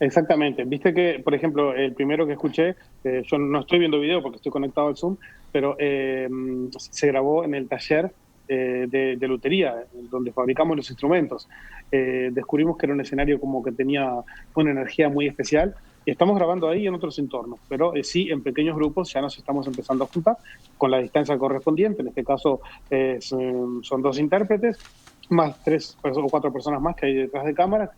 C: Exactamente. Viste que, por ejemplo, el primero que escuché, yo no estoy viendo video porque estoy conectado al Zoom, pero se grabó en el taller de lutería, donde fabricamos los instrumentos. Descubrimos que era un escenario como que tenía una energía muy especial, y estamos grabando ahí en otros entornos, pero sí en pequeños grupos ya nos estamos empezando a juntar con la distancia correspondiente. En este caso son 2 intérpretes, más 3 o 4 personas más que hay detrás de cámaras,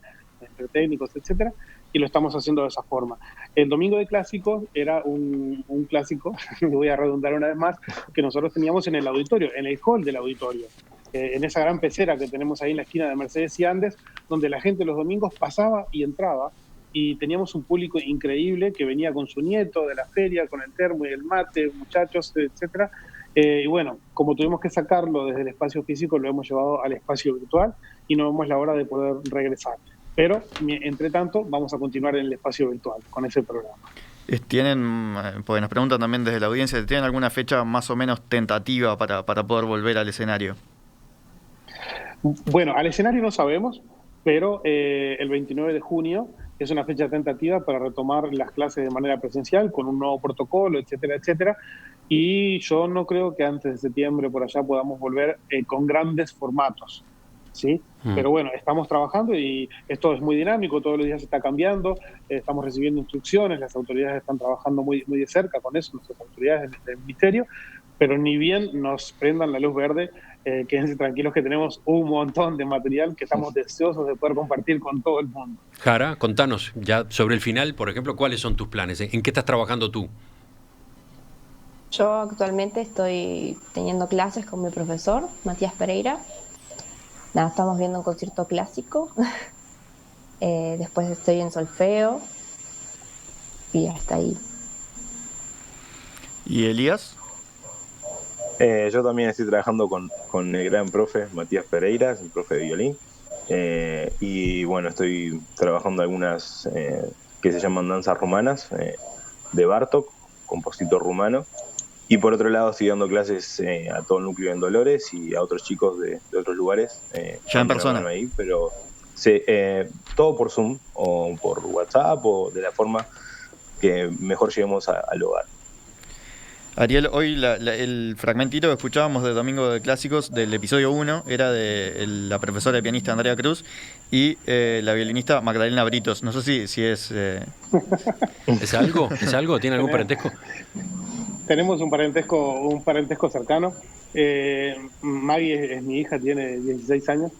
C: entre técnicos, etcétera, y lo estamos haciendo de esa forma. El domingo de clásicos era un clásico, me voy a redundar una vez más, que nosotros teníamos en el auditorio, en el hall del auditorio, en esa gran pecera que tenemos ahí en la esquina de Mercedes y Andes, donde la gente los domingos pasaba y entraba, y teníamos un público increíble que venía con su nieto de la feria, con el termo y el mate, muchachos, etcétera. Y bueno, como tuvimos que sacarlo desde el espacio físico, lo hemos llevado al espacio virtual y no vemos la hora de poder regresar. Pero, entre tanto, vamos a continuar en el espacio virtual con ese programa.
A: ¿Tienen, pues nos preguntan también desde la audiencia, ¿tienen alguna fecha más o menos tentativa para poder volver al escenario?
C: Bueno, al escenario no sabemos, pero el 29 de junio es una fecha tentativa para retomar las clases de manera presencial con un nuevo protocolo, etcétera, etcétera. Y yo no creo que antes de septiembre por allá podamos volver con grandes formatos, ¿sí? Pero bueno, estamos trabajando y esto es muy dinámico, todos los días se está cambiando, estamos recibiendo instrucciones, las autoridades están trabajando muy, muy de cerca con eso, nuestras autoridades del ministerio, pero ni bien nos prendan la luz verde, quédense tranquilos que tenemos un montón de material que estamos deseosos de poder compartir con todo el mundo.
B: Jara, contanos, ya sobre el final, por ejemplo, ¿cuáles son tus planes? ¿En qué estás trabajando tú?
D: Yo actualmente estoy teniendo clases con mi profesor, Matías Pereira. Nada, estamos viendo un concierto clásico. Después estoy en solfeo. Y hasta ahí.
A: ¿Y Elías?
E: Yo también estoy trabajando con el gran profe Matías Pereira, es un profe de violín. Y bueno, estoy trabajando algunas que se llaman danzas rumanas, de Bartók, compositor rumano. Y por otro lado estoy dando clases a todo el núcleo en Dolores y a otros chicos de otros lugares.
A: Ya en persona.
E: Ahí, pero sí, todo por Zoom o por WhatsApp o de la forma que mejor lleguemos al hogar.
A: Ariel, hoy el fragmentito que escuchábamos de Domingo de Clásicos del episodio 1 era de la profesora y pianista Andrea Cruz y la violinista Magdalena Britos. No sé si es...
B: ¿Es algo? ¿Tiene algún parentesco?
C: Tenemos un parentesco cercano. Maggie es mi hija, tiene 16 años.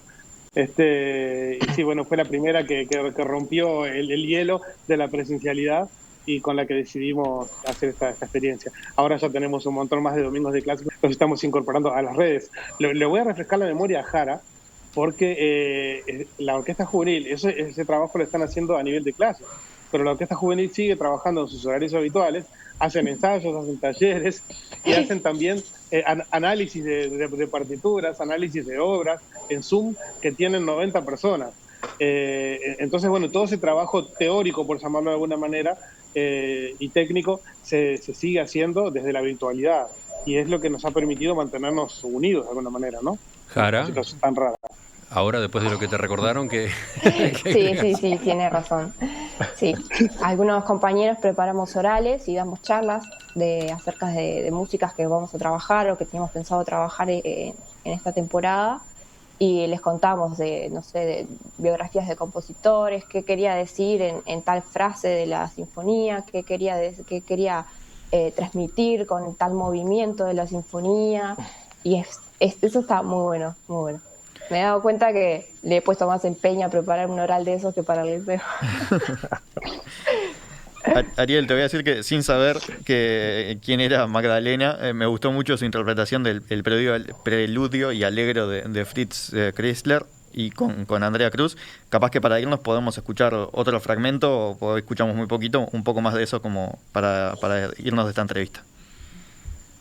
C: Y sí, bueno, fue la primera que rompió el hielo de la presencialidad y con la que decidimos hacer esta experiencia. Ahora ya tenemos un montón más de domingos de clásicos, los estamos incorporando a las redes. Le voy a refrescar la memoria a Jara, porque la Orquesta Juvenil, ese trabajo lo están haciendo a nivel de clase, pero la Orquesta Juvenil sigue trabajando en sus horarios habituales, hacen ensayos, hacen talleres y hacen también análisis de partituras, análisis de obras en Zoom que tienen 90 personas. Entonces, bueno, todo ese trabajo teórico, por llamarlo de alguna manera, y técnico, se sigue haciendo desde la virtualidad y es lo que nos ha permitido mantenernos unidos de alguna manera, ¿no?
B: Jara,
C: una situación tan rara.
B: Ahora, después de lo que te recordaron, que...
D: Sí, tiene razón. Sí, algunos compañeros preparamos orales y damos charlas acerca de músicas que vamos a trabajar o que teníamos pensado trabajar en esta temporada y les contamos de biografías de compositores, qué quería decir en tal frase de la sinfonía, qué quería transmitir con tal movimiento de la sinfonía y eso está muy bueno, muy bueno. Me he dado cuenta que le he puesto más empeño a preparar un oral de esos que para el liceo.
A: Ariel, te voy a decir que sin saber quién era Magdalena, me gustó mucho su interpretación del preludio y alegro de Fritz Kreisler y con Andrea Cruz. Capaz que para irnos podemos escuchar otro fragmento, o escuchamos muy poquito, un poco más de eso como para irnos de esta entrevista.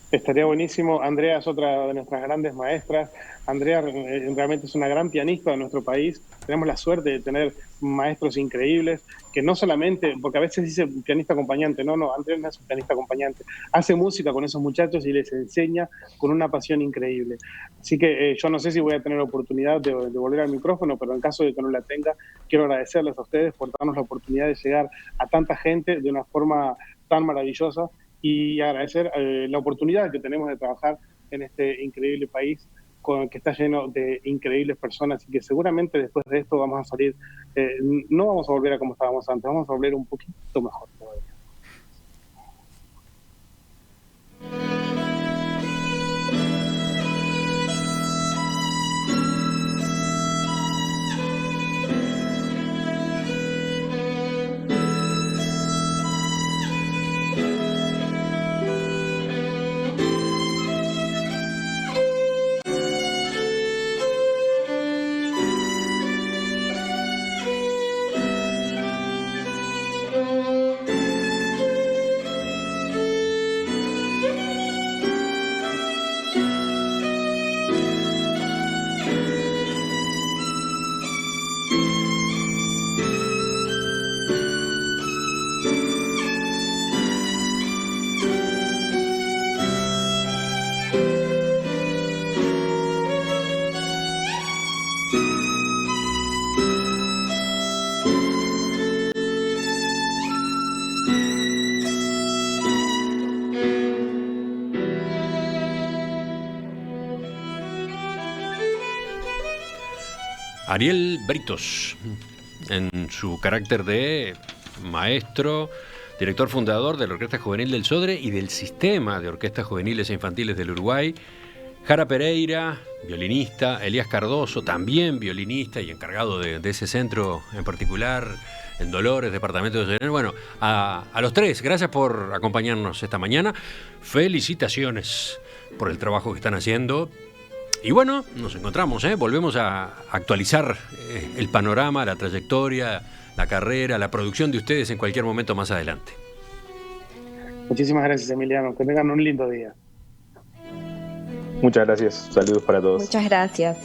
C: Estaría buenísimo. Andrea es otra de nuestras grandes maestras. Andrea realmente es una gran pianista de nuestro país. Tenemos la suerte de tener maestros increíbles, que no solamente, porque a veces dice pianista acompañante, no, Andrea no es un pianista acompañante. Hace música con esos muchachos y les enseña con una pasión increíble. Así que yo no sé si voy a tener la oportunidad de volver al micrófono, pero en caso de que no la tenga, quiero agradecerles a ustedes por darnos la oportunidad de llegar a tanta gente de una forma tan maravillosa y agradecer la oportunidad que tenemos de trabajar en este increíble país que está lleno de increíbles personas y que seguramente después de esto vamos a salir, no vamos a volver a como estábamos antes, vamos a volver un poquito mejor todavía.
B: Ariel Britos, en su carácter de maestro, director fundador de la Orquesta Juvenil del Sodre y del Sistema de Orquestas Juveniles e Infantiles del Uruguay. Jara Pereira, violinista. Elías Cardoso, también violinista y encargado de ese centro en particular, en Dolores, departamento de General. Bueno, a los tres, gracias por acompañarnos esta mañana. Felicitaciones por el trabajo que están haciendo. Y bueno, nos encontramos, volvemos a actualizar el panorama, la trayectoria, la carrera, la producción de ustedes en cualquier momento más adelante.
C: Muchísimas gracias, Emiliano. Que tengan un lindo día.
E: Muchas gracias. Saludos para todos.
D: Muchas gracias.